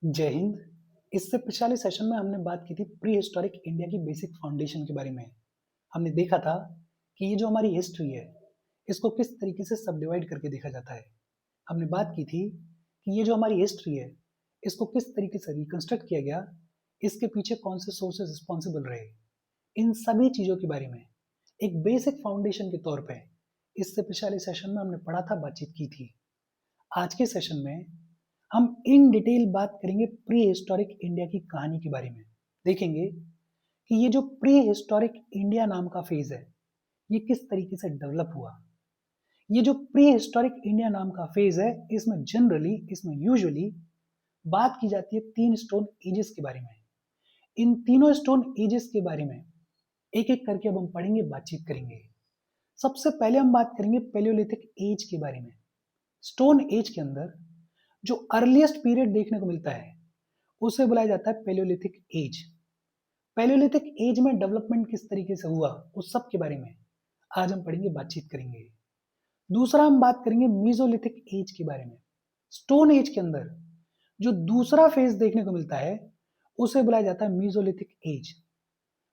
जय हिंद। इससे पिछले सेशन में हमने बात की थी प्री हिस्टोरिक इंडिया की बेसिक फाउंडेशन के बारे में। हमने देखा था कि ये जो हमारी हिस्ट्री है, इसको किस तरीके से सब डिवाइड करके देखा जाता है। हमने बात की थी कि ये जो हमारी हिस्ट्री है, इसको किस तरीके से रिकंस्ट्रक्ट किया गया, इसके पीछे कौन से सोर्सेस रिस्पॉन्सिबल रहे, इन सभी चीज़ों के बारे में एक बेसिक फाउंडेशन के तौर पे इससे पिछले सेशन में हमने पढ़ा था, बातचीत की थी। आज के सेशन में हम इन डिटेल बात करेंगे प्री हिस्टोरिक इंडिया की कहानी के बारे में। देखेंगे कि ये जो प्री हिस्टोरिक इंडिया नाम का फेज है, ये किस तरीके से डेवलप हुआ। ये जो प्री हिस्टोरिक इंडिया नाम का फेज है, इसमें यूजुअली बात की जाती है तीन स्टोन एजेस के बारे में। इन तीनों स्टोन एजेस के बारे में एक एक करके अब हम पढ़ेंगे, बातचीत करेंगे। सबसे पहले हम बात करेंगे पेलियोलिथिक एज के बारे में। स्टोन एज के अंदर जो अर्लीस्ट पीरियड देखने को मिलता है, उसे बुलाया जाता है पेलियोलिथिक एज। पेलियोलिथिक एज में डेवलपमेंट किस तरीके से हुआ, उस सब के बारे में आज हम पढ़ेंगे, बातचीत करेंगे। दूसरा हम बात करेंगे मीजोलिथिक एज के बारे में। स्टोन एज के अंदर जो दूसरा फेज देखने को मिलता है, उसे बुलाया जाता है मीजोलिथिक एज।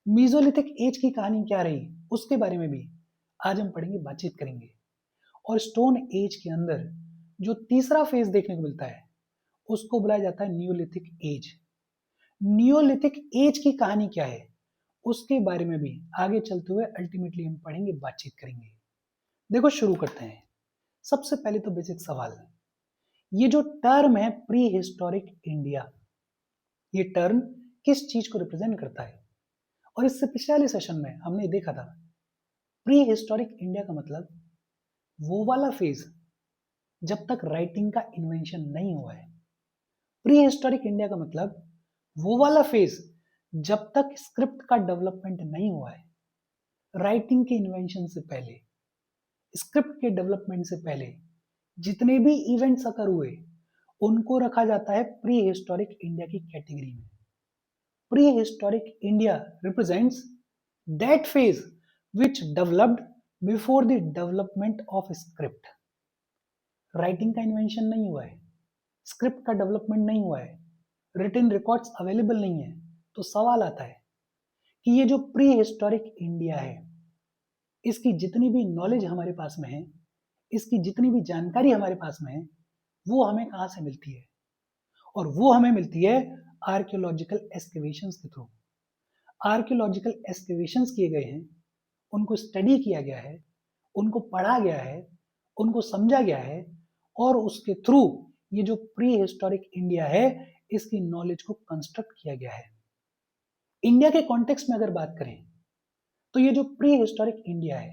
मीजोलिथिक एज की कहानी क्या रही, उसके बारे में भी आज हम पढ़ेंगे, बातचीत करेंगे। और स्टोन एज के अंदर जो तीसरा फेज देखने को मिलता है, उसको बुलाया जाता है नियोलिथिक एज। नियोलिथिक एज की कहानी क्या है, उसके बारे में भी आगे चलते हुए अल्टीमेटली हम पढ़ेंगे, बातचीत करेंगे। देखो, शुरू करते हैं। सबसे पहले तो बेसिक सवाल, ये जो टर्म है प्री हिस्टोरिक इंडिया, ये टर्म किस चीज को रिप्रेजेंट करता है। और इससे पिछले सेशन में हमने देखा था, प्री हिस्टोरिक इंडिया का मतलब वो वाला फेज जब तक राइटिंग का इन्वेंशन नहीं हुआ है। प्री हिस्टोरिक इंडिया का मतलब वो वाला फेज जब तक स्क्रिप्ट का डेवलपमेंट नहीं हुआ है, राइटिंग के इन्वेंशन से पहले, स्क्रिप्ट के डेवलपमेंट से पहले जितने भी इवेंट्स अकर हुए, उनको रखा जाता है प्री हिस्टोरिक इंडिया की कैटेगरी में। Pre historic India represents that phase which developed before the development of script. Writing का इन्वेंशन नहीं हुआ है, स्क्रिप्ट का डेवलपमेंट नहीं हुआ है, रिटन रिकॉर्ड्स अवेलेबल नहीं है, तो सवाल आता है कि ये जो प्री हिस्टोरिक इंडिया है, इसकी जितनी भी नॉलेज हमारे पास में है, इसकी जितनी भी जानकारी हमारे पास में है, वो हमें कहाँ से मिलती है। और वो हमें मिलती है आर्कियोलॉजिकल एक्सकेवेशंस के थ्रू। आर्कियोलॉजिकल एक्सकेवेशंस किए गए हैं, उनको स्टडी किया गया है, उनको पढ़ा गया है, उनको समझा गया है, और उसके थ्रू ये जो प्री हिस्टोरिक इंडिया है, इसकी नॉलेज को कंस्ट्रक्ट किया गया है। इंडिया के कॉन्टेक्स्ट में अगर बात करें, तो ये जो प्री हिस्टोरिक इंडिया है,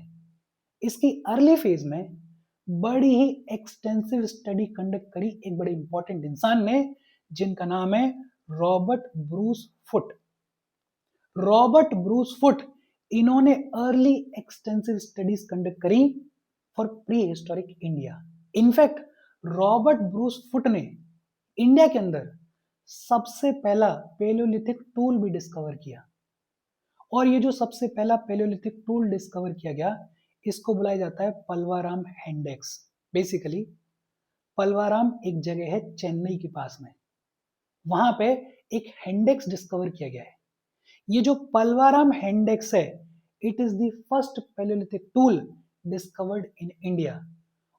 इसकी अर्ली फेज में बड़ी ही एक्सटेंसिव स्टडी कंडक्ट करी एक बड़े इंपॉर्टेंट इंसान ने, जिनका नाम है Robert Bruce foot. Robert Bruce foot, इन्होंने अर्ली एक्सटेंसिव स्टडीज कंडक्ट करी for pre historic India. In fact Robert Bruce Foote ने इंडिया के अंदर सबसे पहला पेलियोलिथिक टूल भी डिस्कवर किया। और ये जो सबसे पहला पेलियोलिथिक टूल डिस्कवर किया गया, इसको बुलाया जाता है पलवाराम हैंडेक्स। बेसिकली पलवाराम एक जगह है चेन्नई के पास में, वहां पे एक हैंडेक्स डिस्कवर किया गया है। ये जो पलवाराम हैंडेक्स है, it is the first palaeolithic tool discovered in India.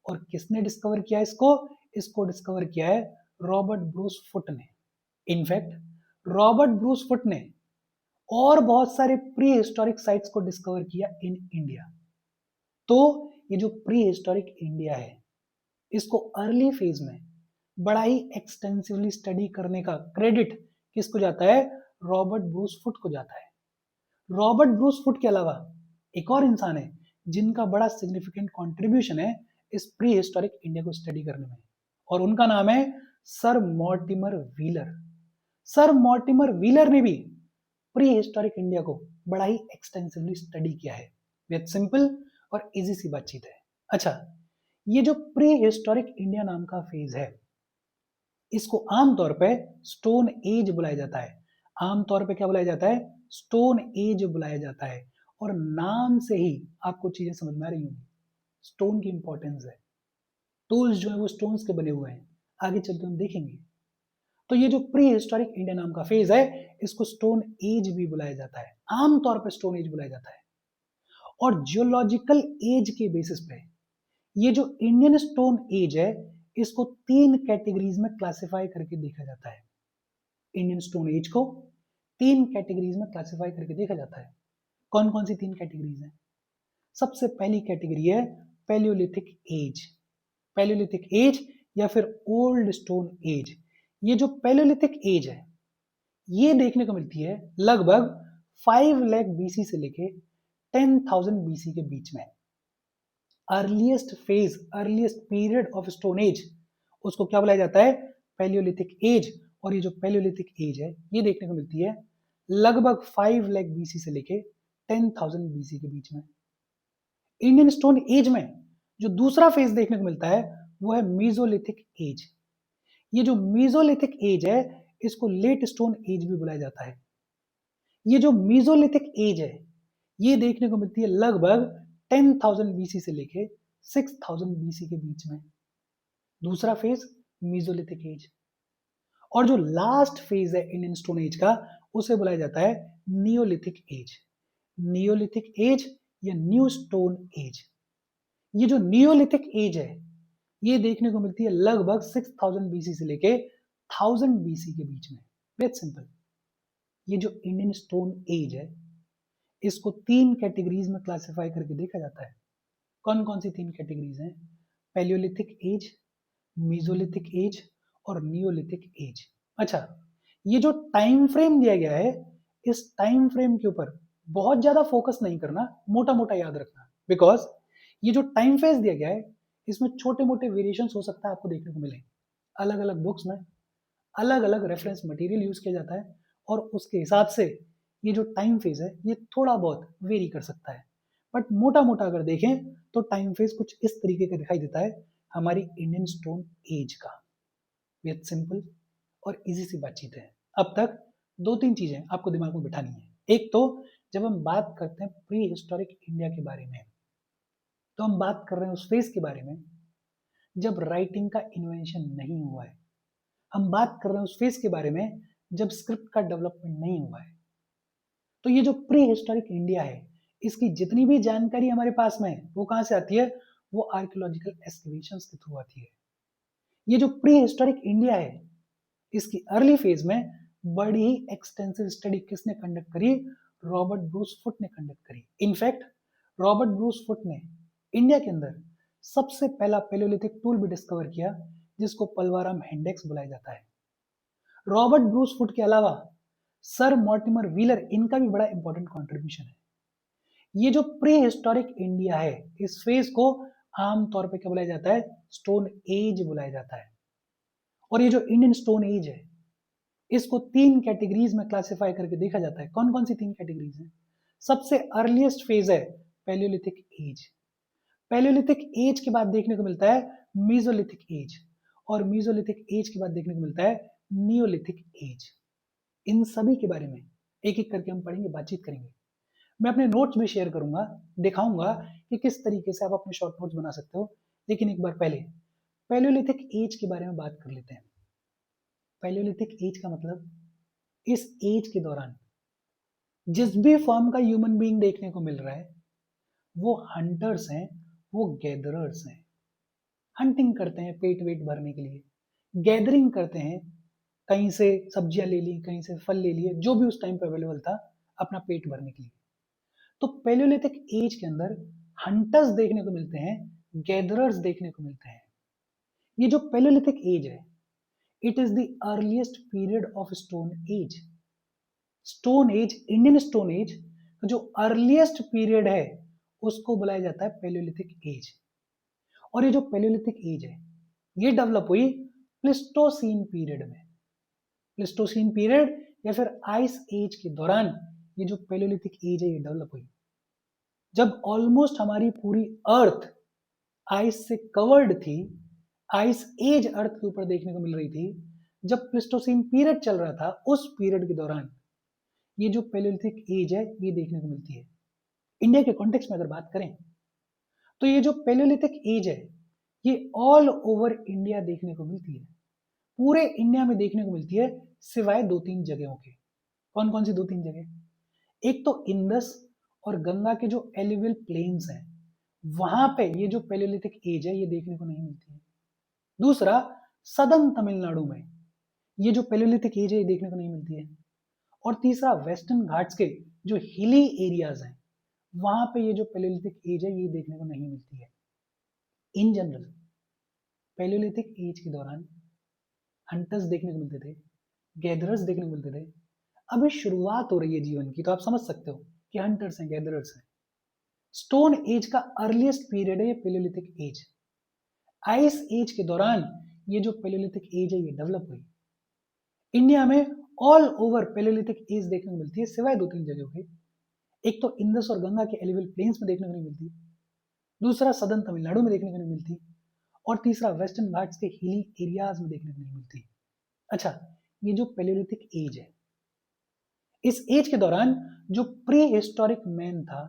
और किसने डिस्कवर किया इसको? इसको डिस्कवर किया है रॉबर्ट ब्रूस फुट ने। इनफैक्ट रॉबर्ट ब्रूस फुट ने और बहुत सारे प्री हिस्टोरिक साइट्स को डिस्कवर किया इन इंडिया। तो ये जो प्री हिस्टोरिक इंडिया है, इसको अर्ली फेज में बड़ा ही एक्सटेंसिवली स्टडी करने का क्रेडिट किसको जाता है? रॉबर्ट ब्रूस फुट को जाता है। रॉबर्ट ब्रूस फुट के अलावा एक और इंसान है जिनका बड़ा सिग्निफिकेंट कंट्रीब्यूशन है इस प्री हिस्टोरिक इंडिया को स्टडी करने में, और उनका नाम है sir Mortimer wheeler. Sir Mortimer wheeler ने भी प्री हिस्टोरिक इंडिया को बड़ा ही एक्सटेंसिवली स्टडी किया है। बहुत सिंपल और इजी सी बातचीत है। अच्छा, ये जो प्री हिस्टोरिक इंडिया नाम का फेज है, इसको आमतौर पे स्टोन एज बुलाया जाता है। आमतौर पे क्या बुलाया जाता है? स्टोन एज बुलाया जाता है। और नाम से ही आपको चीजें समझ में आ रही होंगी, स्टोन की इंपॉर्टेंस है। टूल्स जो है वो स्टोन्स के बने हुए हैं, आगे चलते हम देखेंगे। तो ये जो प्री हिस्टोरिक इंडिया नाम का फेज है, इसको स्टोन एज भी बुलाया जाता है, आमतौर पर स्टोन एज बुलाया जाता है। और जियोलॉजिकल एज के बेसिस पे ये जो इंडियन स्टोन एज है, इसको 3 कैटेगरीज में क्लासिफाई करके देखा जाता है। इंडियन स्टोन एज को 3 कैटेगरीज में क्लासिफाई करके देखा जाता है। कौन कौन सी 3 कैटेगरीज हैं? सबसे पहली कैटेगरी है पैलियोलिथिक एज। पैलियोलिथिक एज या फिर ओल्ड स्टोन एज। ये जो पैलियोलिथिक एज है, ये देखने को मिलती है लगभग 5 लाख बीसी से लेके 10,000 बीसी के बीच में। Earliest phase, earliest period of stone age, उसको क्या बुलाया जाता है? Palaeolithic age. और ये जो पैलियोलिथिक एज है, ये देखने को मिलती है लगभग 5 लाख बीसी से लेके 10,000 बीसी के बीच में। इंडियन स्टोन एज में जो दूसरा फेज देखने को मिलता है, वो है मीजोलिथिक एज। ये जो मीजोलिथिक एज है, इसको लेट स्टोन एज भी बुलाया जाता है। ये जो मीजोलिथिक एज है, ये देखने को मिलती है लगभग 10,000 बीसी से लेके 6,000 बीसी के बीच में। दूसरा फेज मीजोलिथिक एज। और जो लास्ट फेज है इंडियन स्टोन एज का, उसे बुलाया जाता है नियोलिथिक एज। नियोलिथिक एज या न्यू स्टोन एज। ये जो नियोलिथिक एज है, ये देखने को मिलती है लगभग 6,000 बीसी से लेके 1000 बीसी के बीच में। Very simple. ये जो इंडियन स्टोन एज है, इसको 3 कैटेगरीज में क्लासिफाई करके देखा जाता है। कौन कौन सी 3 कैटेगरीज हैं? पैलियोलिथिक एज, मीजोलिथिक एज और नियोलिथिक एज। अच्छा, ये जो टाइम फ्रेम दिया गया है, इस टाइम फ्रेम के ऊपर बहुत ज्यादा फोकस नहीं करना, मोटा मोटा याद रखना। बिकॉज ये जो टाइम फेज दिया गया है, इसमें छोटे मोटे वेरिएशंस हो सकता है आपको देखने को मिले। अलग अलग बुक्स में अलग अलग रेफरेंस मटेरियल यूज किया जाता है, और उसके हिसाब से ये जो टाइम फेज है, ये थोड़ा बहुत वेरी कर सकता है। बट मोटा मोटा अगर देखें तो टाइम फेज कुछ इस तरीके का दिखाई देता है हमारी इंडियन स्टोन एज का। बहुत सिंपल और इजी सी बातचीत है। अब तक 2-3 चीजें आपको दिमाग में बिठानी है। एक तो जब हम बात करते हैं प्री हिस्टोरिक इंडिया के बारे में, तो हम बात कर रहे हैं उस फेज के बारे में जब राइटिंग का इन्वेंशन नहीं हुआ है। हम बात कर रहे हैं उस फेज के बारे में जब स्क्रिप्ट का डेवलपमेंट नहीं हुआ है। तो ये जो प्री हिस्टोरिक इंडिया है, इसकी जितनी भी जानकारी हमारे पास में है, वो कहां से आती है? वो आर्कियोलॉजिकल एक्सकवेशंस के थ्रू आती है। ये जो प्री हिस्टोरिक इंडिया है, इसकी अर्ली फेज में बड़ी ही एक्सटेंसिव स्टडी किसने कंडक्ट करी? रॉबर्ट ब्रूस फुट ने कंडक्ट करी। इनफैक्ट रॉबर्ट ब्रूस फुट ने इंडिया के अंदर सबसे पहला पैलियोलिथिक टूल भी डिस्कवर किया, जिसको पलवाराम हैंडेक्स बुलाया जाता है। रॉबर्ट ब्रूस फुट के अलावा सर मॉर्टिमर व्हीलर, इनका भी बड़ा इंपॉर्टेंट कंट्रीब्यूशन है। ये जो प्री हिस्टोरिक इंडिया है, इस फेज को आमतौर पे क्या बुलाया जाता है? स्टोन एज बुलाया जाता है। और ये जो इंडियन स्टोन एज है, इसको 3 कैटेगरीज में क्लासिफाई करके देखा जाता है। कौन कौन सी 3 कैटेगरीज हैं? सबसे अर्लीस्ट फेज है पैलियोलिथिक एज। पैलियोलिथिक एज के बाद देखने को मिलता है मीजोलिथिक एज, और मीजोलिथिक एज के बाद देखने को मिलता है नियोलिथिक एज। इन सभी के बारे में एक एक करके हम पढ़ेंगे, बातचीत करेंगे। मैं अपने नोट्स भी शेयर करूंगा, दिखाऊंगा कि किस तरीके से आप अपने शॉर्ट नोट्स बना सकते हो। लेकिन एक बार पहले पैलियोलिथिक एज के बारे में बात कर लेते हैं। पैलियोलिथिक एज का मतलब, इस एज के दौरान जिस भी फॉर्म का ह्यूमन बीइंग देखने को मिल रहा है, वो हंटर्स हैं, वो गैदरर्स हैं। हंटिंग करते हैं पेट वेट भरने के लिए, गैदरिंग करते हैं, कहीं से सब्जियां ले ली, कहीं से फल ले लिए, जो भी उस टाइम पे अवेलेबल था अपना पेट भरने के लिए। तो पैलियोलिथिक एज के अंदर हंटर्स देखने को मिलते हैं, गैदरर्स देखने को मिलते हैं। ये जो पैलियोलिथिक एज है, it is the earliest period of stone as. Stone age, Indian stone age का जो अर्लीस्ट पीरियड है, उसको बुलाया जाता है पैलियोलिथिक एज। और ये जो पैलियोलिथिक एज है, ये डेवलप हुई प्लिस्टोसीन पीरियड में। प्लिस्टोसीन पीरियड या फिर आइस एज के दौरान ये जो पैलियोलिथिक एज है, ये डेवलप हुई जब ऑलमोस्ट हमारी पूरी अर्थ आइस से कवर्ड थी। आइस एज अर्थ के ऊपर देखने को मिल रही थी। जब प्लिस्टोसीन पीरियड चल रहा था, उस पीरियड के दौरान ये जो पैलियोलिथिक एज है, ये देखने को मिलती है। इंडिया के कॉन्टेक्स्ट में अगर बात करें, तो ये जो पैलियोलिथिक एज है, ये ऑल ओवर इंडिया देखने को मिलती है। पूरे इंडिया में देखने को मिलती है सिवाय 2-3 जगहों के। कौन कौन सी 2-3 जगह? एक तो इंडस और गंगा के जो एलुवियल प्लेन्स हैं, वहां पे ये जो पैलियोलिथिक एज है ये देखने को नहीं मिलती है। दूसरा, सदर्न तमिलनाडु में ये जो पैलियोलिथिक एज है ये देखने को नहीं मिलती है। और तीसरा, वेस्टर्न घाट्स के जो हिली एरियाज हैं वहां पे ये जो पैलियोलिथिक एज है ये देखने को नहीं मिलती है। इन जनरल पैलियोलिथिक एज के दौरान हंटर्स देखने को मिलते थे, गैदरर्स देखने को मिलते थे। अभी शुरुआत हो रही है जीवन की, तो आप समझ सकते हो कि हंटर्स हैं, गैदरर्स हैं। स्टोन एज का अर्लीस्ट पीरियड है ये पैलियोलिथिक एज। आइस एज के दौरान ये जो पैलियोलिथिक एज है ये डेवलप हुई। इंडिया में ऑल ओवर पैलियोलिथिक एज देखने को मिलती है सिवाय 2-3 जगहों के। एक तो इंडस और गंगा के एलुवियल प्लेन्स में देखने को नहीं मिलती, दूसरा सदर्न तमिलनाडु में देखने को नहीं मिलती, और तीसरा वेस्टर्न घाट्स के हिली एरियाज में देखने को नहीं मिलती। अच्छा, ये जो पैलियोलिथिक एज है, इस एज के दौरान जो प्री हिस्टोरिक मैन था,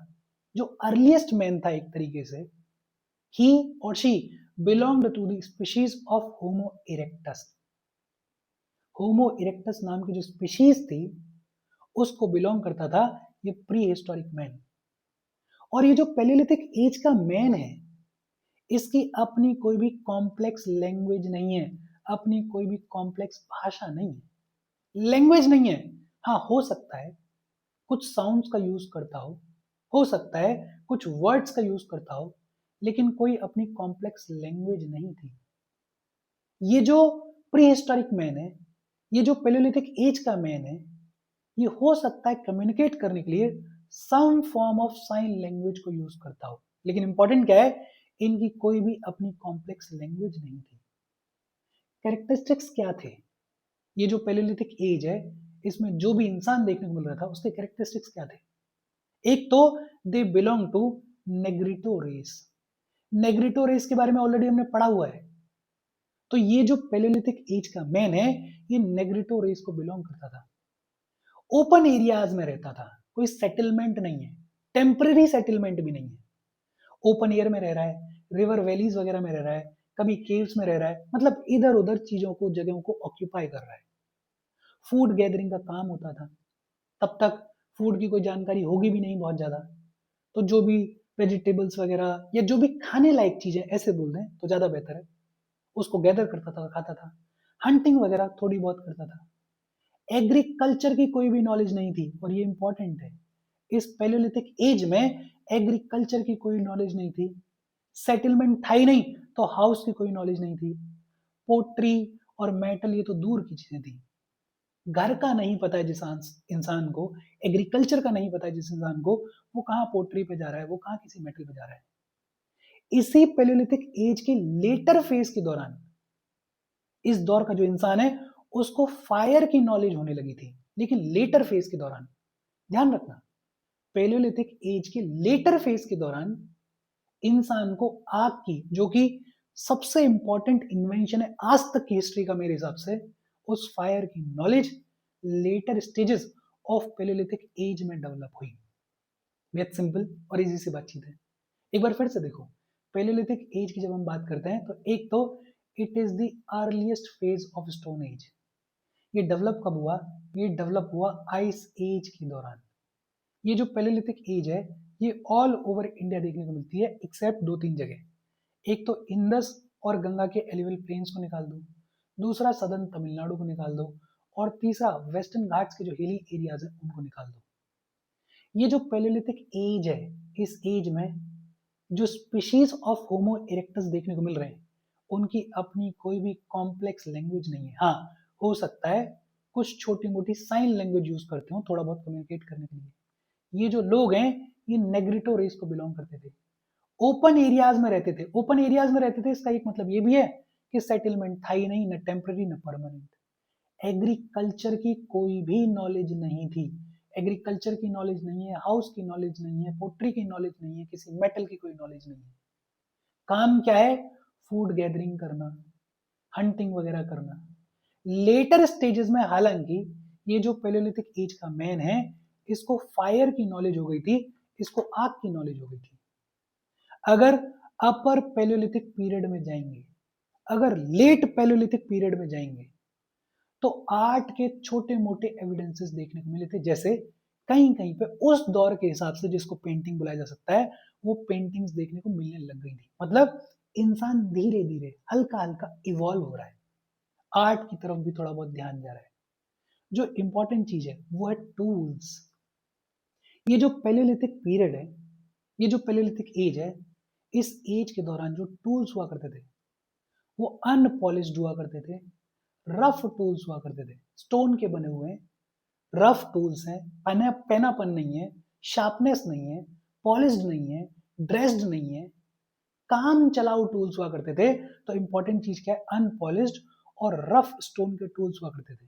जो अर्लीस्ट मैन था एक तरीके से, ही और she belonged to the species of Homo erectus. Homo erectus नाम की जो स्पीशीज थी उसको बिलोंग करता था ये प्री हिस्टोरिक मैन। और ये जो पैलियोलिथिक एज का मैन है, इसकी अपनी कोई भी कॉम्प्लेक्स लैंग्वेज नहीं है, अपनी कोई भी कॉम्प्लेक्स भाषा नहीं है, लैंग्वेज नहीं है। हाँ, हो सकता है कुछ साउंड्स का यूज करता हो सकता है कुछ वर्ड्स का यूज करता हो, लेकिन कोई अपनी कॉम्प्लेक्स लैंग्वेज नहीं थी। ये जो प्री हिस्टोरिक मैन है, ये जो पैलियोलिथिक एज का मैन है, ये हो सकता है कम्युनिकेट करने के लिए some form of sign language को यूज करता हो, लेकिन इंपॉर्टेंट क्या है, इनकी कोई भी अपनी कॉम्प्लेक्स लैंग्वेज नहीं थी। कैरेक्टरिस्टिक्स क्या थे? ये जो पैलियोलिथिक एज है, इसमें जो भी इंसान देखने को मिल रहा था उसके कैरेक्टरिस्टिक्स क्या थे? एक तो they belong to Negrito race. Negrito race के बारे में ऑलरेडी हमने पढ़ा हुआ है। तो ये जो पैलियोलिथिक एज का मैन है, ये नेग्रिटो रेस को बिलोंग करता था। ओपन एरियाज में रहता था, कोई सेटलमेंट नहीं है, टेम्पररी सेटलमेंट भी नहीं है। ओपन एयर में रह रहा है, रिवर वैलीज वगैरह में रह रहा है, कभी केव्स में रह रहा है, मतलब इधर उधर चीजों को, जगहों को ऑक्यूपाई कर रहा है। फूड गैदरिंग का काम होता था। तब तक फूड की कोई जानकारी होगी भी नहीं बहुत ज्यादा, तो जो भी वेजिटेबल्स वगैरह या जो भी खाने लायक चीजें, ऐसे बोल दें तो ज्यादा बेहतर है, उसको गैदर करता था, खाता था। हंटिंग वगैरह थोड़ी बहुत करता था। एग्रीकल्चर की कोई भी नॉलेज नहीं थी, और ये इंपॉर्टेंट है, इस पैलियोलिथिक एज में एग्रीकल्चर की कोई नॉलेज नहीं थी। सेटलमेंट था ही नहीं, तो हाउस की कोई नॉलेज नहीं थी। पोट्री और मेटल ये तो दूर की चीजें थी। घर का नहीं पता है जिस इंसान को, एग्रीकल्चर का नहीं पता है जिस इंसान को, वो कहाँ पोट्री पे जा रहा है, वो कहाँ किसी मेटल पे जा रहा है। इसी पैलियोलिथिक एज के लेटर फेज के दौरान इस दौर का जो इंसान है उसको फायर की नॉलेज होने लगी थी, लेकिन लेटर फेज के दौरान। ध्यान रखना, पैलियोलिथिक एज के लेटर फेज के दौरान इंसान को आग की, जो कि सबसे इंपॉर्टेंट इन्वेंशन है आज तक की हिस्ट्री का मेरे हिसाब से, उस फायर की knowledge later stages of palaeolithic age में डेवलप हुई। बहुत सिंपल और इजी सी बातचीत है। एक बार फिर से देखो, पैलियोलिथिक एज की जब हम बात करते हैं तो एक तो it is the earliest phase of stone age. ये डेवलप कब हुआ? ये डेवलप हुआ आइस एज के दौरान। ये जो पैलियोलिथिक एज है ये ऑल ओवर इंडिया देखने को मिलती है एक्सेप्ट 2-3 जगह। एक तो इंडस और गंगा के एलुवियल प्लेन्स को निकाल दो, दूसरा सदर्न तमिलनाडु को निकाल दो, और तीसरा वेस्टर्न घाट्स के जो हिली एरियाज है उनको निकाल दो। ये जो पैलियोलिथिक एज है, इस एज में जो स्पीशीज ऑफ होमो इरेक्टस देखने को मिल रहे हैं उनकी अपनी कोई भी कॉम्प्लेक्स लैंग्वेज नहीं है। हाँ, हो सकता है कुछ छोटी मोटी साइन लैंग्वेज यूज करते हो थोड़ा बहुत कम्युनिकेट करने के लिए। ये जो लोग हैं ये नेग्रिटो रेस को बिलोंग करते थे, ओपन एरियाज में रहते थे। ओपन एरियाज में रहते थे, इसका एक मतलब ये भी है कि सेटलमेंट था ही नहीं, न टेम्पररी न परमानेंट। एग्रीकल्चर की कोई भी नॉलेज नहीं थी, एग्रीकल्चर की नॉलेज नहीं है, हाउस की नॉलेज नहीं है, पोट्री की नॉलेज नहीं है, किसी मेटल की कोई नॉलेज नहीं है। काम क्या है? फूड गैदरिंग करना, हंटिंग वगैरह करना। लेटर स्टेजेस में हालांकि ये जो पैलियोलिथिक एज का मैन है इसको फायर की नॉलेज हो गई थी, इसको आग की नॉलेज हो गई थी। अगर अपर पैलियोलिथिक पीरियड में जाएंगे, अगर लेट पैलियोलिथिक पीरियड में जाएंगे, तो आर्ट के छोटे मोटे एविडेंसेस देखने को मिले थे, जैसे कहीं कहीं पे उस दौर के हिसाब से जिसको पेंटिंग बुलाया जा सकता है, वो पेंटिंग्स देखने को मिलने लग गई थी। मतलब इंसान धीरे धीरे हल्का हल्का इवॉल्व हो रहा है, आर्ट की तरफ भी थोड़ा बहुत ध्यान जा रहा है। जो इंपॉर्टेंट चीज है वो है टूल्स। ये जो पैलियोलिथिक पीरियड है, ये जो पैलियोलिथिक एज है, इस एज के दौरान जो टूल्स हुआ करते थे वो अनपॉलिश्ड हुआ करते थे, रफ टूल्स हुआ करते थे, स्टोन के बने हुए रफ टूल्स हैं, पेनापन नहीं है, शार्पनेस नहीं है, पॉलिश्ड नहीं है, ड्रेस्ड नहीं है, काम चलाऊ टूल्स हुआ करते थे। तो इंपॉर्टेंट चीज क्या है, अनपॉलिश्ड और रफ स्टोन के टूल्स हुआ करते थे।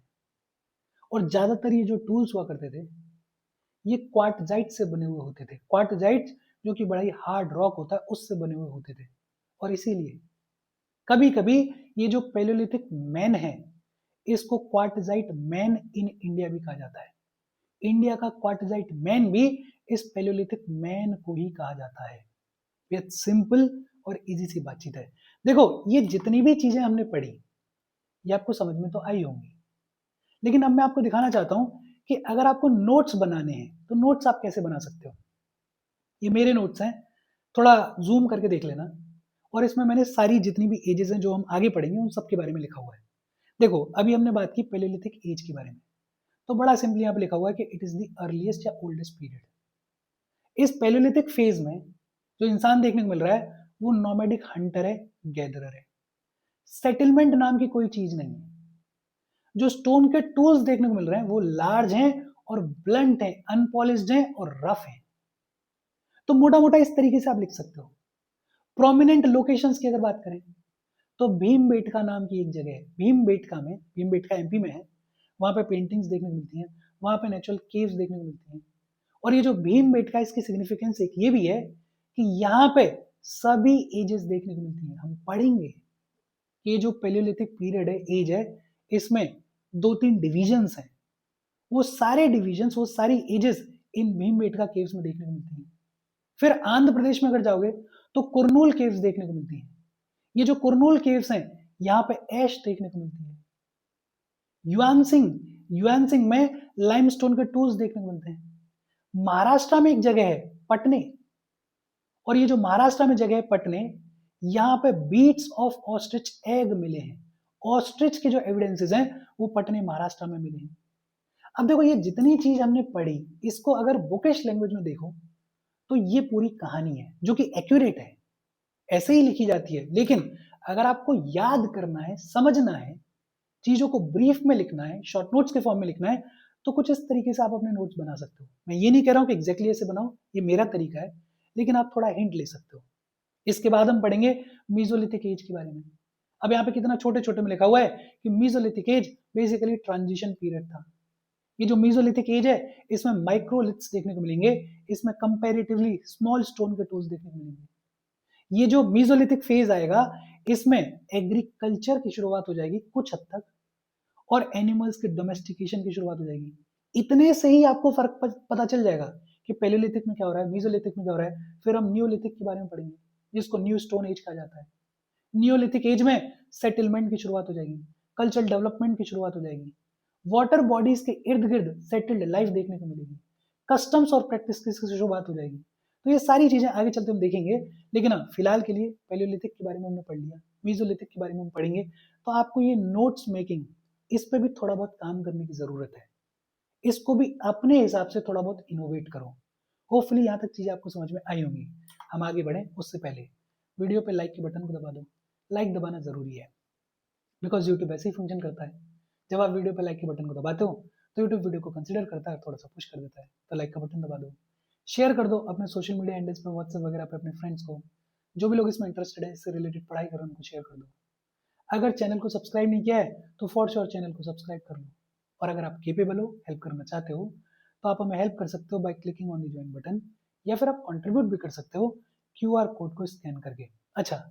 और ज्यादातर ये जो टूल्स हुआ करते थे ये क्वार्टजाइट से बने हुए होते थे। क्वार्टजाइट जो कि बड़ा ही हार्ड रॉक होता है उससे बने हुए होते थे। और इसीलिए कभी कभी ये जो पैलियोलिथिक मैन है इसको क्वार्टजाइट मैन इन इंडिया भी कहा जाता है। इंडिया का क्वार्टजाइट मैन भी इस पैलियोलिथिक मैन को ही कहा जाता है। ये सिंपल और इजी सी बातचीत है। देखो ये जितनी भी चीजें हमने पढ़ी ये आपको समझ में तो आई होंगी, लेकिन अब मैं आपको दिखाना चाहता हूं कि अगर आपको नोट्स बनाने हैं तो नोट्स आप कैसे बना सकते हो। ये मेरे नोट्स हैं, थोड़ा जूम करके देख लेना। और इसमें मैंने सारी जितनी भी एजेस हैं जो हम आगे पढ़ेंगे उन सब के बारे में लिखा हुआ है। देखो अभी हमने बात की पैलियोलिथिक एज के बारे में, तो बड़ा सिंपली यहाँ पे लिखा हुआ है कि इट इज द अर्लीस्ट या ओल्डेस्ट पीरियड। इस पैलियोलिथिक फेज में जो इंसान देखने को मिल रहा है वो नोमैडिक हंटर है, गैदरर है। सेटलमेंट नाम की कोई चीज नहीं है। जो स्टोन के टूल्स देखने को मिल रहे हैं वो लार्ज हैं और ब्लंट हैं, अनपॉलिश्ड हैं और रफ हैं। तो मोटा मोटा इस तरीके से आप लिख सकते हो। प्रोमिनेंट लोकेशंस की अगर बात करें तो भीमबेटका नाम की एक जगह है, भीमबेटका में, भीमबेटका एमपी में है, वहां पे पेंटिंग्स देखने को मिलती हैं, वहां पे नेचुरल केव्स देखने को मिलती हैं। और ये जो भीमबेटका, इसकी सिग्निफिकेंस एक ये भी है कि यहाँ पे सभी एजेस देखने को मिलती हैं। हम पढ़ेंगे कि ये जो पैलियोलिथिक पीरियड है, एज है, इसमें दो तीन डिविजन्स हैं, वो सारे डिविजन्स, वो सारी एजेस इन भीमबेटका केव्स में देखने को मिलती हैं। फिर आंध्र प्रदेश में अगर जाओगे तो कुरनूल केव्स देखने को मिलती हैं। ये जो कुरनूल केव्स हैं यहाँ पे ऐश देखने को मिलती है। युआनसिंग में लाइमस्टोन के टूल्स देखने को मिलते हैं। महाराष्ट्र में एक जगह है पटने, और ये जो महाराष्ट्र में जगह है पटने, यहाँ पे बीट्स ऑफ ऑस्ट्रिच एग मिले हैं। ऑस्ट्रिच के जो एविडेंसेस हैं वो पटने महाराष्ट्र में मिले हैं। अब देखो ये जितनी चीज हमने पढ़ी इसको अगर बुकिश लैंग्वेज में देखो तो ये पूरी कहानी है जो कि एक्यूरेट है, ऐसे ही लिखी जाती है। लेकिन अगर आपको याद करना है, समझना है, चीजों को ब्रीफ में लिखना है, शॉर्ट नोट्स के फॉर्म में लिखना है, तो कुछ इस तरीके से आप अपने नोट्स बना सकते हो। मैं ये नहीं कह रहा हूँ कि एग्जैक्टली ऐसे बनाओ, ये मेरा तरीका है, लेकिन आप थोड़ा हिंट ले सकते हो। इसके बाद हम पढ़ेंगे मीजोलिथिक एज के बारे में। अब यहाँ पे कितना छोटे छोटे में लिखा हुआ है कि mesolithic age basically transition period था। ये जो मीजोलिथिक एज है इसमें माइक्रोलिथ्स देखने को मिलेंगे, इसमें कंपैरेटिवली स्मॉल स्टोन के टूल्स देखने को मिलेंगे। ये जो मीजोलिथिक फेज आएगा इसमें एग्रीकल्चर की शुरुआत हो जाएगी कुछ हद तक, और एनिमल्स के डोमेस्टिकेशन की शुरुआत हो जाएगी। इतने से ही आपको फर्क पता चल जाएगा कि पैलियोलिथिक में क्या हो रहा है, मीजोलिथिक में क्या हो रहा है। फिर हम न्यूलिथिक के बारे में पढ़ेंगे जिसको न्यू स्टोन एज कहा जाता है। न्यूलिथिक एज में सेटलमेंट की शुरुआत हो जाएगी, कल्चरल डेवलपमेंट की शुरुआत हो जाएगी, वाटर बॉडीज के इर्द गिर्द सेटल्ड लाइफ देखने को मिलेगी, कस्टम्स और प्रैक्टिस की शुरुआत हो जाएगी। तो ये सारी चीजें आगे चलते हम देखेंगे, लेकिन हाँ फिलहाल के लिए पैलियोलिथिक के बारे में हमने पढ़ लिया, मीजोलिथिक के बारे में हम पढ़ेंगे। तो आपको ये नोट्स मेकिंग, इस पर भी थोड़ा बहुत काम करने की जरूरत है। इसको भी अपने हिसाब से थोड़ा बहुत इनोवेट करो। होपफुली यहाँ तक चीजें आपको समझ में आई होंगी। हम आगे बढ़े उससे पहले वीडियो पे लाइक के बटन को दबा दो। लाइक दबाना जरूरी है, बिकॉज यूट्यूब ऐसे ही फंक्शन करता है। जब आप वीडियो पे लाइक के बटन को दबाते हो तो यूट्यूब वीडियो को कंसिडर करता है, थोड़ा सा पुश कर देता है। तो लाइक का बटन दबा दो, शेयर कर दो अपने सोशल मीडिया हैंडल्स पे, व्हाट्सएप वगैरह पे अपने फ्रेंड्स को। जो भी लोग इसमें इंटरेस्टेड है, इससे रिलेटेड पढ़ाई करो, उनको शेयर कर दो। अगर चैनल को सब्सक्राइब नहीं किया है तो फॉर श्योर चैनल को सब्सक्राइब कर लो। और अगर आप केपेबल हो, हेल्प करना चाहते हो, तो आप हमें हेल्प कर सकते हो by clicking on the join button, या फिर आप कंट्रीब्यूट भी कर सकते हो क्यूआर कोड को स्कैन करके। अच्छा,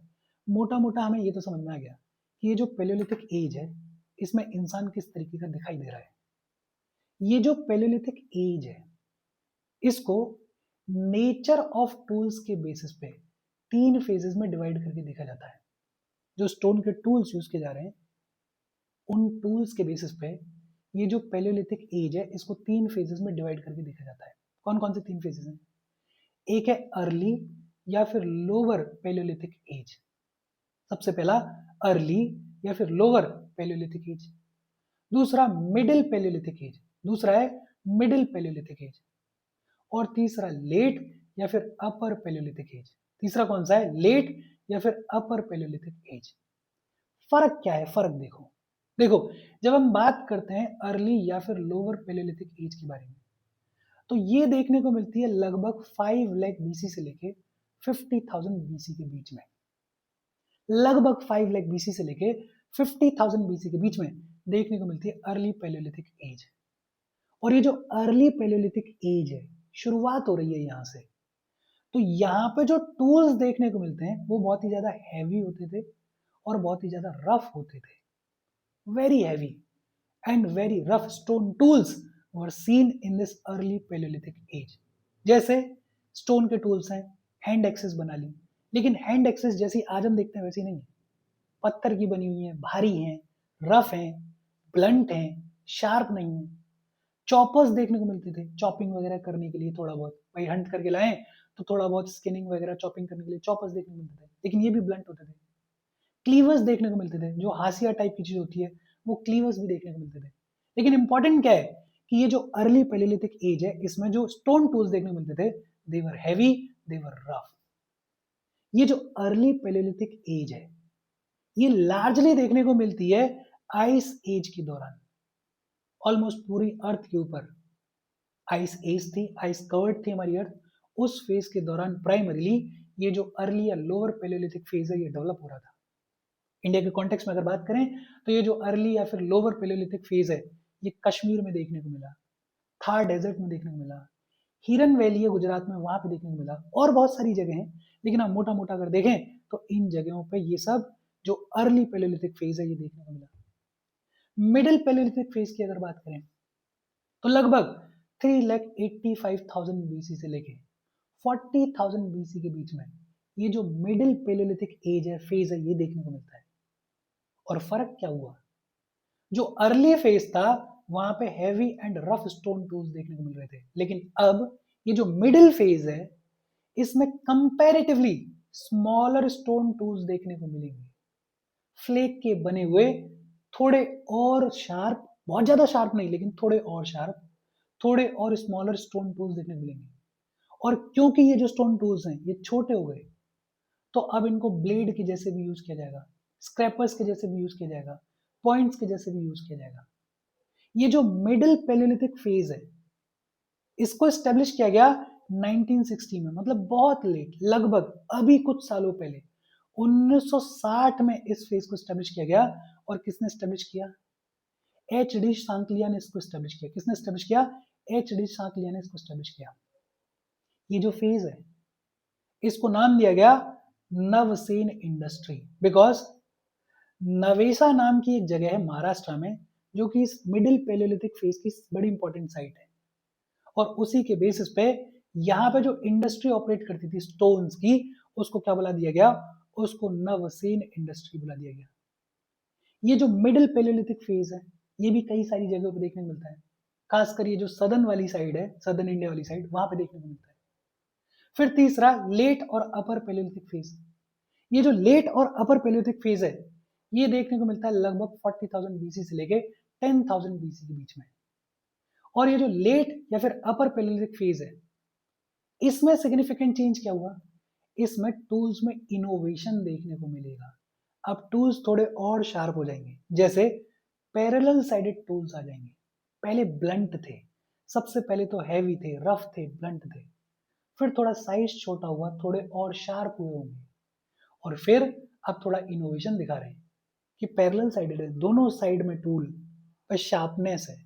मोटा मोटा हमें ये तो समझ में आ गया कि ये जो पैलियोलिथिक एज है इसमें इंसान किस तरीके का दिखाई दे रहा है। ये जो पैलियोलिथिक एज है इसको नेचर ऑफ टूल्स के बेसिस पे 3 फेजेस में डिवाइड करके देखा जाता है। जो स्टोन के टूल्स यूज किए जा रहे हैं उन टूल्स के बेसिस पे ये जो पैलियोलिथिक एज है इसको 3 फेजेस में डिवाइड करके देखा जाता है। कौन कौन से 3 फेजेस हैं? एक है अर्ली या फिर लोअर पैलियोलिथिक एज। सबसे पहला अर्ली या फिर लोअर पैलियोलिथिक एज, दूसरा मिडिल पैलियोलिथिक एज, दूसरा है मिडिल पैलियोलिथिक एज, और तीसरा लेट या फिर अपर पैलियोलिथिक एज। तीसरा कौन सा है? लेट या फिर अपर पैलियोलिथिक एज। फर्क क्या है? फर्क देखो देखो जब हम बात करते हैं अर्ली या फिर लोअर पैलियोलिथिक एज के बारे में, तो ये देखने को मिलती है लगभग 5 लाख बीसी से लेके 50,000 बीसी के बीच में। लगभग 5 लाख बीसी से लेके 50,000 बीसी के बीच में देखने को मिलती है अर्ली पैलियोलिथिक एज। और ये जो अर्ली पैलियोलिथिक एज है, शुरुआत हो रही है यहाँ से। तो यहाँ पे जो टूल्स देखने को मिलते हैं वो बहुत ही ज्यादा हैवी होते थे और बहुत ही ज्यादा रफ होते थे। Very heavy and very rough stone tools were seen in this early palaeolithic age. जैसे स्टोन के टूल्स हैं, हैंड एक्सेस बना ली, लेकिन हैंड एक्सेस जैसी आज हम देखते हैं वैसी नहीं है। पत्थर की बनी हुई है, भारी हैं, रफ हैं, ब्लंट हैं, शार्प नहीं है। चॉपर्स देखने को मिलते थे चॉपिंग वगैरह करने के लिए, थोड़ा बहुत भाई हंट करके लाए तो थोड़ा बहुत स्किनिंग वगैरह चॉपिंग करने के लिए चॉपर्स देखने को मिलते थे, लेकिन ये भी ब्लंट होते थे। क्लीवर्स देखने को मिलते थे, जो हाशिया टाइप की चीज होती है वो क्लीवर्स भी देखने को मिलते थे। लेकिन इंपॉर्टेंट क्या है कि ये जो अर्ली पैलियोलिथिक एज है इसमें जो स्टोन टूल्स देखने को मिलते थे दे वर हैवी, दे वर रफ। ये जो अर्ली पैलियोलिथिक एज है ये लार्जली देखने को मिलती है आइस एज के दौरान। ऑलमोस्ट पूरी अर्थ के ऊपर आइस एज थी, आइस कवर्ड थी हमारी अर्थ। उस फेज के दौरान प्राइमरीली ये जो अर्ली या लोअर पैलियोलिथिक फेज है ये डेवलप हो रहा था। इंडिया के कॉन्टेक्स्ट में अगर बात करें तो ये जो अर्ली या फिर लोअर पैलियोलिथिक फेज है ये कश्मीर में देखने को मिला, थार डेजर्ट में देखने को मिला, हिरन वैली है गुजरात में वहां पे देखने को मिला, और बहुत सारी जगह हैं। लेकिन हम मोटा मोटा अगर देखें तो इन जगहों पे ये सब जो अर्ली पैलियोलिथिक फेज है ये देखने को मिला। मिडिल पैलियोलिथिक फेज की अगर बात करें तो लगभग 3,85,000 बीसी से लेके 40,000 बीसी के बीच में ये जो मिडिल पैलियोलिथिक एज है, फेज है, ये देखने को मिलता है। और फर्क क्या हुआ? जो अर्ली फेज था वहां पे heavy and rough stone tools देखने को मिल रहे थे, लेकिन अब ये जो मिडिल फेज है इसमें कंपैरेटिवली स्मॉलर स्टोन टूल्स देखने को मिलेंगे। फ्लेक के बने हुए, थोड़े और शार्प, बहुत ज्यादा शार्प नहीं लेकिन थोड़े और शार्प, थोड़े और स्मॉलर स्टोन टूल्स देखने को मिलेंगे। और क्योंकि ये जो स्टोन टूल्स हैं ये छोटे हो गए तो अब इनको ब्लेड के जैसे भी यूज किया जाएगा, स्क्रैपर्स के जैसे भी यूज किया जाएगा, पॉइंट्स के जैसे भी यूज किया जाएगा। ये जो मिडिल पैलियोलिथिक फेज है इसको स्टेब्लिश किया गया 1960 में, मतलब बहुत लेट, लगभग अभी कुछ सालों पहले 1960 में इस फेज को स्टेब्लिश किया गया। और किसने स्टेब्लिश किया? एच डी सांकलिया ने इसको स्टेब्लिश किया। किसने स्टेब्लिश किया? एच डी सांकलिया ने इसको स्टेब्लिश किया। ये जो फेज है इसको नाम दिया गया नवसेन इंडस्ट्री, बिकॉज नवेसा नाम की एक जगह है महाराष्ट्र में जो कि इस मिडिल पैलियोलिथिक फेज की बड़ी इंपॉर्टेंट साइट है। और उसी के बेसिस पे यहाँ पे जो इंडस्ट्री ऑपरेट करती थी स्टोन्स की उसको क्या बुला दिया गया? उसको नवसेन इंडस्ट्री बुला दिया गया। ये जो मिडिल पैलियोलिथिक फेज है ये भी कई सारी जगहों पे देखने को मिलता है, खासकर ये जो सदर्न वाली साइड है, सदर्न इंडिया वाली साइड, वहां पे देखने को मिलता है। फिर तीसरा लेट और अपर पैलियोलिथिक फेज। ये जो लेट और अपर पैलियोलिथिक फेज है ये देखने को मिलता है लगभग 40,000 बीसी से लेके 10,000 बीसी के बीच में। और ये जो लेट या फिर अपर पैलियोलिथिक फेज है इसमें सिग्निफिकेंट चेंज क्या हुआ? इसमें टूल्स में इनोवेशन देखने को मिलेगा। अब टूल्स थोड़े और शार्प हो जाएंगे, जैसे पैरेलल साइडेड टूल्स आ जाएंगे। पहले ब्लंट थे, सबसे पहले तो हैवी थे, रफ थे, ब्लंट थे, फिर थोड़ा साइज छोटा हुआ, थोड़े और शार्प हुए होंगे, और फिर अब थोड़ा इनोवेशन दिखा रहे हैं कि पैरेलल साइडेड है, दोनों साइड में टूल पर शार्पनेस है।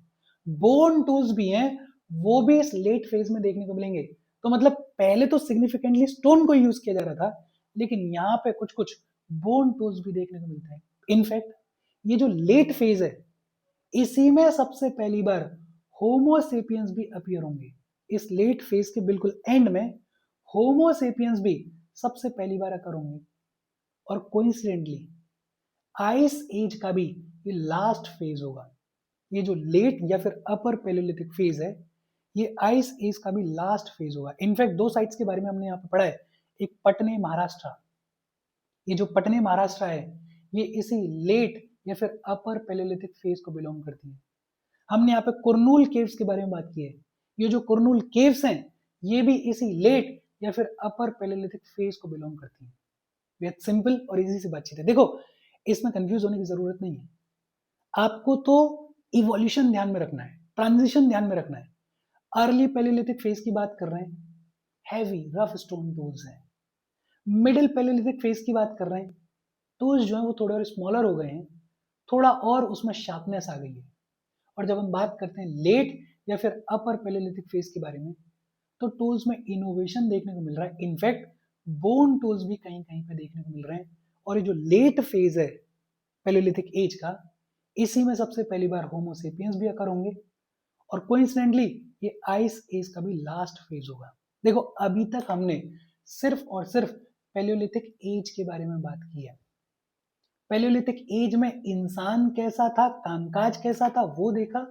बोन टूल्स भी हैं, वो भी इस लेट फेज में देखने को मिलेंगे। तो मतलब पहले तो सिग्निफिकेंटली स्टोन को यूज किया जा रहा था, लेकिन यहाँ पे कुछ कुछ बोन टूल्स भी देखने को मिलते हैं। इनफैक्ट ये जो लेट फेज है इसी में सबसे पहली बार होमोसेपियंस भी अपीयर होंगे। इस लेट फेज के बिल्कुल एंड में होमोसेपियंस भी सबसे पहली बार अकर होंगे। और कोइंसिडेंटली आइस एज का भी ये लास्ट फेज होगा। ये जो लेट या फिर अपर पैलियोलिथिक फेज है, ये आइस एज का भी लास्ट फेज होगा। इनफैक्ट दो साइट्स के बारे में हमने यहाँ पे पढ़ा है, एक पटने महाराष्ट्र, ये जो पटने महाराष्ट्र है ये इसी लेट या फिर अपर पैलियोलिथिक फेज को बिलोंग करती है। हमने यहाँ पे कुरनूल केव्स के बारे में बात की है, ये जो कुरनूल केव्स हैं ये भी इसी लेट या फिर अपर पैलियोलिथिक फेज को बिलोंग करती है। बेहद सिंपल और इजी सी बातचीत है। देखो इसमें कंफ्यूज होने की जरूरत नहीं है, आपको तो इवोल्यूशन ध्यान में रखना है, ट्रांजिशन ध्यान में रखना है। अर्ली पैलियोलिथिक फेज की बात कर रहे हैं, हैवी रफ स्टोन टूल्स हैं। मिडिल पैलियोलिथिक फेज की बात कर रहे हैं, टूल्स जो है वो थोड़े और स्मॉलर हो गए हैं, थोड़ा और उसमें शार्पनेस आ गई है। और जब हम बात करते हैं लेट या फिर अपर पैलियोलिथिक फेज के बारे में, तो टूल्स में इनोवेशन देखने को मिल रहा है। इनफैक्ट बोन टूल्स भी कहीं कहीं पे देखने को मिल रहे हैं। और ये जो लेट फेज है पैलियोलिथिक एज का, इसी में सबसे पहली बार होमोसेपियंस भी अकर होंगे, और कोइंसिडेंटली ये आइस एज का भी लास्ट फेज होगा। देखो अभी तक हमने सिर्फ और सिर्फ पैलियोलिथिक एज के बारे में बात की है। पैलियोलिथिक एज में इंसान कैसा था, कामकाज कैसा था वो देखा,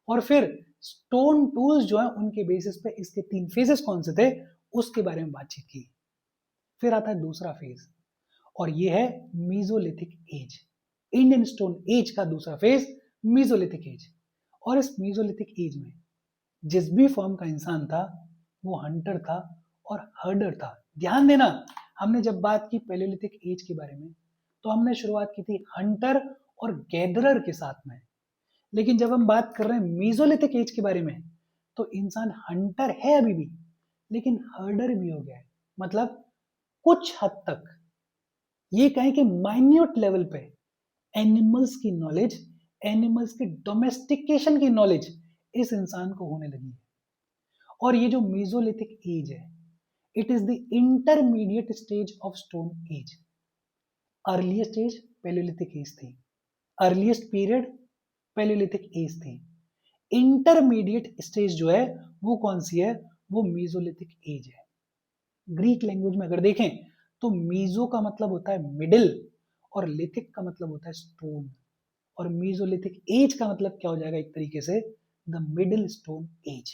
और फिर स्टोन टूल्स जो है उनके बेसिस पे इसके 3 फेजेस कौन से थे उसके बारे में बातचीत की। फिर आता है दूसरा फेज, और ये है mesolithic age. Indian stone age का दूसरा फेज मीजोलिथिक एज। और इस मीजोलिथिक एज में जिस भी फॉर्म का इंसान था वो हंटर था और हर्डर था। ध्यान देना, हमने जब बात की पैलियोलिथिक एज के बारे में तो हमने शुरुआत की थी हंटर और गैदरर के साथ में, लेकिन जब हम बात कर रहे हैं मीजोलिथिक एज के बारे में तो इंसान हंटर है अभी भी, लेकिन हर्डर भी हो गया है। मतलब कुछ हद तक ये कहें कि माइन्यूट लेवल पे एनिमल्स की नॉलेज, एनिमल्स के डोमेस्टिकेशन की नॉलेज इस इंसान को होने लगी है। और ये जो मीजोलिथिक एज है, it is the intermediate stage of stone age. Earliest age palaeolithic age थी, अर्लीस्ट पीरियड पैलियोलिथिक एज थी। इंटरमीडिएट स्टेज जो है वो कौन सी है, वो मीजोलिथिक एज है। ग्रीक लैंग्वेज में अगर देखें तो मीजो का मतलब होता है मिडिल और लिथिक का मतलब होता है स्टोन, और मीजोलिथिक एज का मतलब क्या हो जाएगा एक तरीके से, द मिडिल स्टोन एज।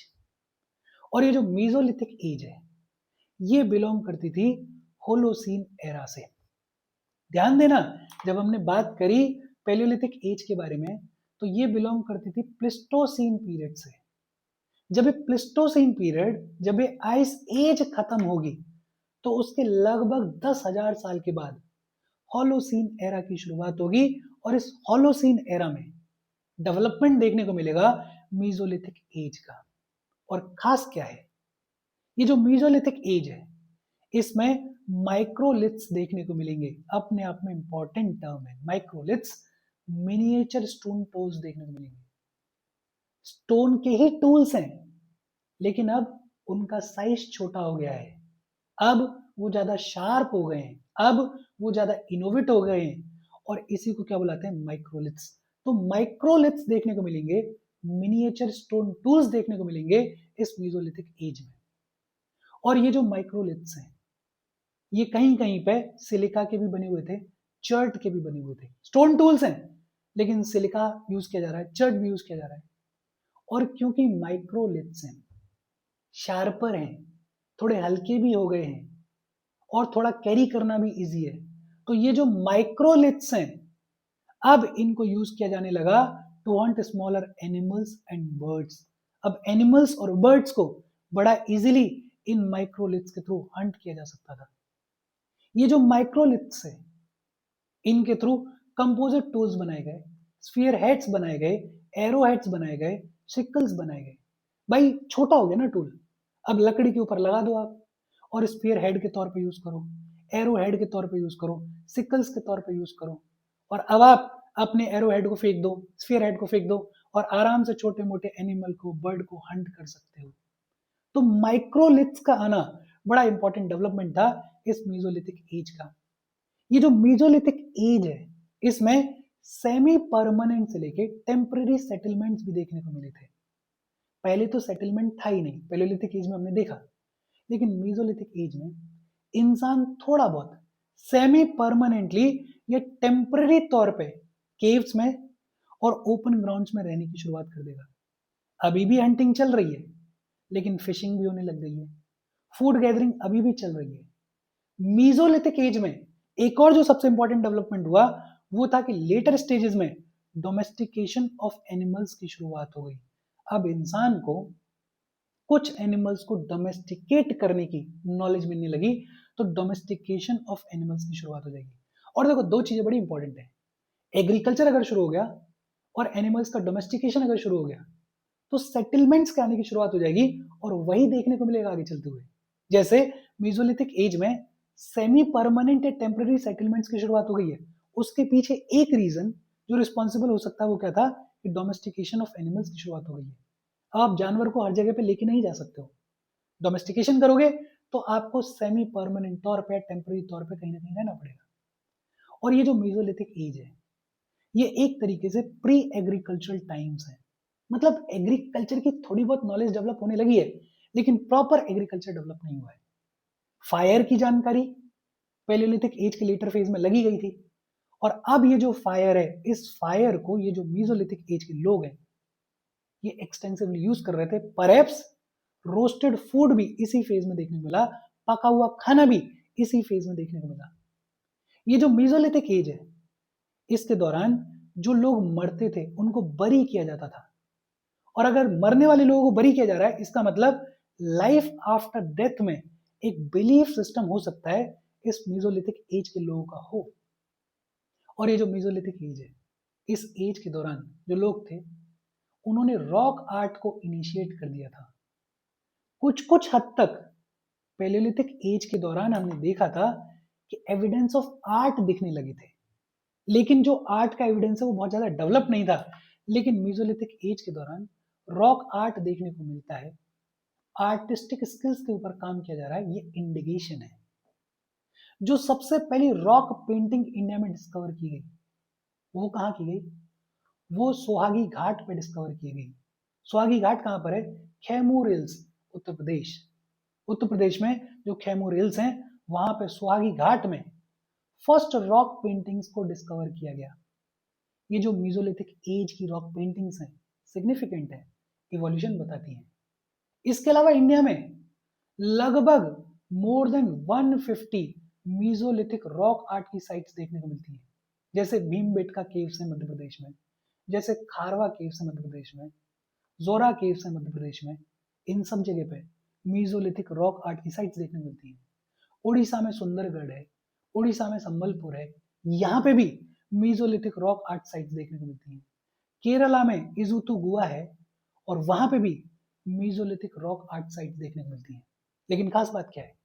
और ये जो मीजोलिथिक एज है ये बिलोंग करती थी होलोसीन एरा से। ध्यान देना, जब हमने बात करी पैलियोलिथिक एज के बारे में तो ये बिलोंग करती थी प्लिस्टोसीन पीरियड से। जब ये प्लिस्टोसीन पीरियड, जब ये आइस एज खत्म होगी तो उसके लगभग 10,000 साल के बाद होलोसीन एरा की शुरुआत होगी, और इस होलोसीन एरा में डेवलपमेंट देखने को मिलेगा मीजोलिथिक एज का। और खास क्या है, ये जो मीजोलिथिक एज है इसमें माइक्रोलिथ्स देखने को मिलेंगे। अपने आप में इंपॉर्टेंट टर्म है माइक्रोलिथ्स, मिनिएचर स्टोन टूल्स देखने को मिलेंगे। स्टोन के ही टूल्स हैं, लेकिन अब उनका साइज छोटा हो गया है, अब वो ज्यादा शार्प हो गए हैं, अब वो ज्यादा इनोवेट हो गए हैं, और इसी को क्या बुलाते हैं, माइक्रोलिथ्स। तो माइक्रोलिथ्स देखने को मिलेंगे, मिनिएचर स्टोन टूल्स देखने को मिलेंगे इस मीजोलिथिक एज में। और ये जो माइक्रोलिथ्स हैं ये कहीं कहीं पे सिलिका के भी बने हुए थे, चर्ट के भी बने हुए थे। स्टोन टूल्स हैं लेकिन सिलिका यूज किया जा रहा है, चर्ट भी यूज किया जा रहा है। और क्योंकि माइक्रोलिथ्स हैं, शार्पर हैं, थोड़े हल्के भी हो गए हैं, और थोड़ा कैरी करना भी इजी है, तो ये जो माइक्रोलिथ्स हैं अब इनको यूज किया जाने लगा to hunt smaller animals and birds. अब एनिमल्स और बर्ड्स को बड़ा इजीली इन माइक्रोलिथ्स के थ्रू हंट किया जा सकता था। ये जो माइक्रोलिथ्स है इनके थ्रू कंपोजिट टूल्स बनाए गए, स्फीयर हेड्स बनाए गए, एरो हेड्स बनाए गए, सिकल्स बनाए गए। भाई छोटा हो गया ना टूल, अब लकड़ी के ऊपर लगा दो आप, और स्फीयर हेड के तौर पे यूज करो, एरो हेड के तौर पे यूज करो, सिकल्स के तौर पे यूज करो, और अब आप अपने एरो हेड को फेंक दो, स्फीयर हेड को फेंक दो, और आराम से छोटे मोटे एनिमल को, बर्ड को हंट कर सकते हो। तो माइक्रोलिथ्स का आना बड़ा इंपॉर्टेंट डेवलपमेंट था इस मीजोलिथिक एज का। ये जो मीजोलिथिक एज है इसमें सेमी परमानेंट से लेके टेम्पररी सेटलमेंट्स भी देखने को मिले थे। पहले तो सेटलमेंट था ही नहीं, पैलियोलिथिक एज में हमने देखा, लेकिन मीजोलिथिक एज में इंसान थोड़ा बहुत सेमी परमानेंटली या टेम्पररी तौर पे केव्स में और ओपन ग्राउंड्स में रहने की शुरुआत कर देगा। अभी भी हंटिंग चल रही है, लेकिन फिशिंग भी होने लग गई है। फूड गैदरिंग अभी भी चल रही है। मीजोलिथिक एज में एक और जो सबसे इंपॉर्टेंट डेवलपमेंट हुआ वो था कि लेटर स्टेजेस में डोमेस्टिकेशन ऑफ एनिमल्स की शुरुआत हो गई। अब इंसान को कुछ एनिमल्स को डोमेस्टिकेट करने की नॉलेज मिलने लगी, तो डोमेस्टिकेशन ऑफ एनिमल्स की शुरुआत हो जाएगी। और देखो, दो चीजें बड़ी इंपॉर्टेंट है। एग्रीकल्चर अगर शुरू हो गया और एनिमल्स का डोमेस्टिकेशन अगर शुरू हो गया, तो सेटलमेंट्स के आने की शुरुआत हो जाएगी, और वही देखने को मिलेगा आगे चलते हुए। जैसे मीजोलिथिक एज में सेमी परमानेंट या टेम्पररी सेटलमेंट्स की शुरुआत हो गई है। उसके पीछे एक रीजन जो रिस्पॉन्सिबल हो सकता है वो क्या था, कि डोमेस्टिकेशन ऑफ एनिमल्स की शुरुआत हो गई है। अब आप जानवर को हर जगह पे लेके नहीं जा सकते हो। डोमेस्टिकेशन करोगे तो आपको सेमी परमानेंट तौर पे, टेम्पररी तौर पे कहीं ना कहीं रहना पड़ेगा। और ये जो मीजोलिथिक एज है, ये एक तरीके से प्री एग्रीकल्चरल टाइम्स है। मतलब एग्रीकल्चर की थोड़ी बहुत नॉलेज डेवलप होने लगी है, लेकिन प्रॉपर एग्रीकल्चर डेवलप नहीं हुआ है। फायर की जानकारी पैलियोलिथिक एज के लेटर फेज में लगी गई थी, और अब ये जो फायर है, इस फायर को ये जो मीजोलिथिक एज के लोग हैं ये एक्सटेंसिवली यूज कर रहे थे। परहैप्स रोस्टेड फूड भी इसी फेज में देखने को मिला, पका हुआ खाना भी इसी फेज में देखने को मिला। ये जो मीजोलिथिक एज है, इसके दौरान जो लोग मरते थे उनको बरी किया जाता था। और अगर मरने वाले लोगों को बरी किया जा रहा है, इसका मतलब लाइफ आफ्टर डेथ में एक बिलीफ सिस्टम हो सकता है इस मीजोलिथिक एज के लोगों का हो। और ये जो मीजोलिथिक एज है, इस एज के दौरान जो लोग थे उन्होंने रॉक आर्ट को इनिशिएट कर दिया था। कुछ कुछ हद तक पैलियोलिथिक एज के दौरान हमने देखा था कि एविडेंस ऑफ आर्ट दिखने लगे थे, लेकिन जो आर्ट का एविडेंस है वो बहुत ज्यादा डेवलप नहीं था। लेकिन मीजोलिथिक एज के दौरान रॉक आर्ट देखने को मिलता है, आर्टिस्टिक स्किल्स के ऊपर काम किया जा रहा है, ये इंडिकेशन है। जो सबसे पहली रॉक पेंटिंग इंडिया में डिस्कवर की गई वो कहाँ की गई, वो सोहागी घाट पे डिस्कवर की गई। सोहागी घाट कहाँ पर है, खेमूर हिल्स, उत्तर प्रदेश। उत्तर प्रदेश में जो खेमूर हिल्स हैं वहां पे सोहागी घाट में फर्स्ट रॉक पेंटिंग्स को डिस्कवर किया गया। ये जो मीजोलिथिक एज की रॉक पेंटिंग्स हैं सिग्निफिकेंट है, इवोल्यूशन बताती हैं। इसके अलावा इंडिया में लगभग more than 150 mesolithic rock art की साइट्स देखने को मिलती हैं। जैसे भीमबेटका केव्स है मध्य प्रदेश में, जैसे खारवा केव्स है मध्य प्रदेश में, जोरा केव्स है मध्य प्रदेश में। इन सब जगह पे मीजोलिथिक रॉक आर्ट की साइट्स देखने को मिलती हैं। उड़ीसा में सुंदरगढ़ है, उड़ीसा में संबलपुर है, यहाँ पे भी मीजोलिथिक रॉक आर्ट साइट्स देखने को मिलती हैं। केरला में इजुतु गुआ है, और वहां पे भी मीजोलिथिक रॉक आर्ट साइट्स देखने को मिलती हैं। लेकिन खास बात क्या है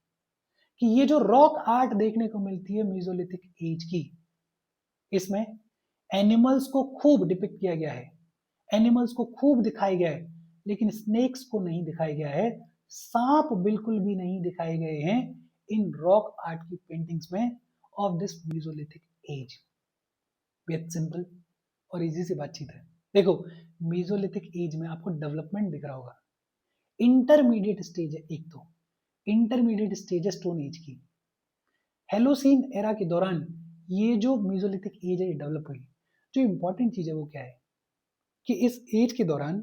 कि ये जो रॉक आर्ट देखने को मिलती है मीजोलिथिक एज की, इसमें एनिमल्स को खूब डिपिक्ट किया गया है, एनिमल्स को खूब दिखाया गया है, लेकिन स्नेक्स को नहीं दिखाया गया है। सांप बिल्कुल भी नहीं दिखाए गए हैं इन रॉक आर्ट की पेंटिंग्स में ऑफ दिस मीजोलिथिक एज। बेहद सिंपल और इजी सी बातचीत है। देखो, मीजोलिथिक एज में आपको डेवलपमेंट दिख रहा होगा। इंटरमीडिएट स्टेज है एक, तो इंटरमीडिएट स्टेज है स्टोन एज की। हेलोसीन एरा के दौरान ये जो मीजोलिथिक एज है ये डेवलप हुई। जो इंपॉर्टेंट चीज है वो क्या है कि इस एज के दौरान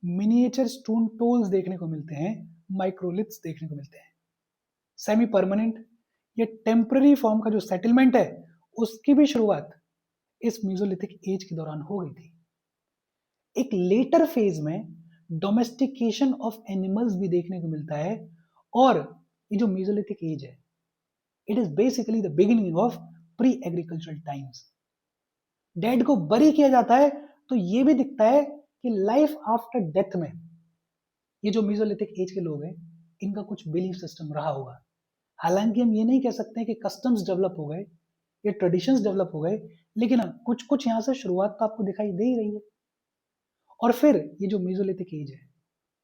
मिनिएचर स्टोन टोल्स देखने को मिलते हैं, माइक्रोलिथ्स देखने को मिलते हैं। सेमी परमानेंट या टेम्पररी फॉर्म का जो सेटलमेंट है उसकी भी शुरुआत इस मीजोलिथिक एज के दौरान हो गई थी। एक लेटर फेज में डोमेस्टिकेशन ऑफ एनिमल्स भी देखने को मिलता है, और ये जो मीजोलिथिक एज है it is basically the beginning of pre agricultural times. Dead को बरी किया जाता है तो ये भी दिखता है कि लाइफ आफ्टर डेथ में ये जो मीजोलिथिक एज के लोग हैं इनका कुछ बिलीफ सिस्टम रहा होगा। हालांकि हम ये नहीं कह सकते कि कस्टम्स डेवलप हो गए या ट्रेडिशंस डेवलप हो गए, लेकिन कुछ कुछ यहाँ से शुरुआत तो आपको दिखाई दे ही रही है। और फिर ये जो मीजोलिथिक एज है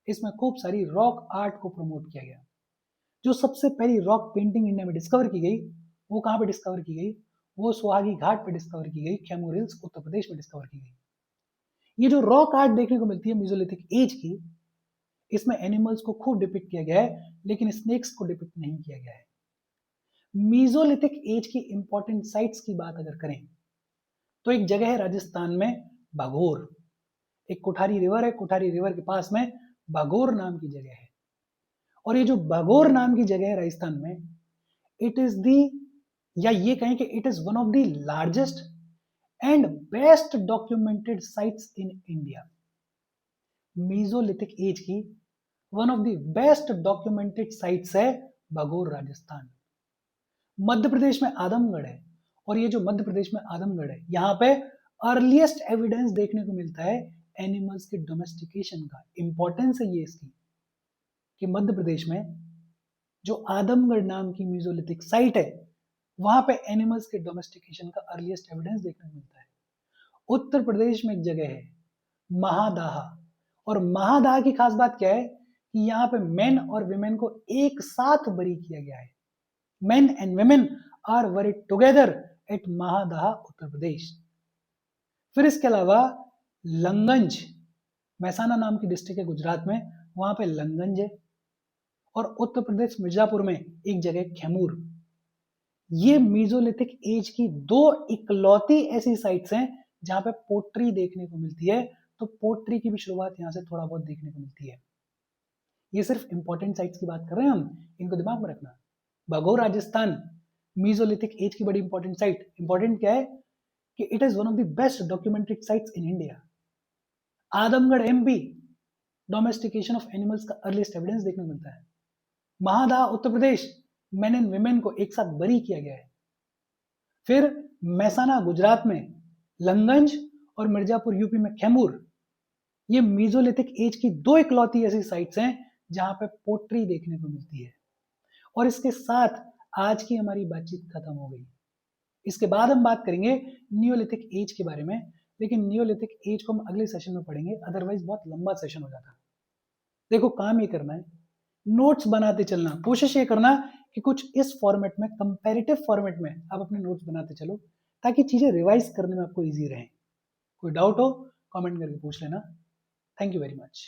इसमें खूब सारी रॉक आर्ट को प्रमोट किया गया। जो सबसे पहली रॉक पेंटिंग इंडिया में डिस्कवर की गई वो कहाँ पे डिस्कवर की गई, वो सुहागी घाट पे डिस्कवर की गई, खेमूर हिल्स उत्तर प्रदेश में डिस्कवर की गई। ये जो रॉक आर्ट देखने को मिलती है मीजोलिथिक एज की, इसमें एनिमल्स को खूब डिपिक्ट किया गया है, लेकिन स्नेक्स को डिपिक्ट नहीं किया गया है। मीजोलिथिक एज की इंपॉर्टेंट साइट्स की बात अगर करें तो एक जगह है राजस्थान में भागोर, एक कोठारी रिवर है, कोठारी रिवर के पास में भागोर नाम की जगह है। और ये जो भागोर नाम की जगह है राजस्थान में, इट इज दी, या ये कहें कि it is one of the largest and best documented sites in India. Mesolithic age की one of the best documented sites है भागोर राजस्थान। मध्य प्रदेश में आदमगढ़ है, और ये जो मध्य प्रदेश में आदमगढ़ है, यहाँ पे अर्लीस्ट एविडेंस देखने को मिलता है एनिमल्स के डोमेस्टिकेशन का। इंपॉर्टेंस है ये इसकी कि मध्य प्रदेश में जो आदमगढ़ नाम की मीजोलिथिक साइट है, वहां पे एनिमल्स के डोमेस्टिकेशन का अर्लीस्ट एविडेंस देखने को मिलता है। उत्तर प्रदेश में एक जगह है महादाहा, और महादाहा की खास बात क्या है कि यहाँ पे मेन और विमेन को एक साथ बरी किया गया है। Men and women are buried together at Mahadaha, Uttar Pradesh. फिर इसके अलावा लंगंज, महसाना नाम की डिस्ट्रिक्ट है गुजरात में, वहां पे लंगंज है। और उत्तर प्रदेश मिर्जापुर में एक जगह खेमूर। ये मीजोलिथिक एज की दो इकलौती ऐसी साइट्स हैं जहां पे पोट्री देखने को मिलती है। तो पोट्री की भी शुरुआत यहाँ से थोड़ा बहुत देखने को मिलती है। ये सिर्फ इंपॉर्टेंट साइट्स की बात कर रहे हैं हम, इनको दिमाग में रखना। भागोर राजस्थान मीजोलिथिक एज की बड़ी इंपॉर्टेंट साइट। इंपॉर्टेंट क्या है कि it is one of the best documented sites in India. Adamgarh MP, domestication of animals का अर्लीस्ट एविडेंस देखने को मिलता है। महादा Uttar Pradesh, main and women को एक साथ बरी किया गया है। फिर महसाना गुजरात में लंगंज, और मिर्जापुर यूपी में खेमूर। ये मीजोलिथिक एज की दो इकलौती ऐसी साइट्स हैं जहां पे पोट्री देखने को मिलती है। और इसके साथ आज की हमारी बातचीत खत्म हो गई। इसके बाद हम बात करेंगे नियोलिथिक एज के बारे में, लेकिन नियोलिथिक एज को हम अगले सेशन में पढ़ेंगे, अदरवाइज बहुत लंबा सेशन हो जाता है। देखो काम ये करना है, नोट्स बनाते चलना, कोशिश ये करना कि कुछ इस फॉर्मेट में, कंपैरेटिव फॉर्मेट में आप अपने नोट्स बनाते चलो, ताकि चीजें रिवाइज करने में आपको इजी रहे। कोई डाउट हो कमेंट करके पूछ लेना। Thank you very much.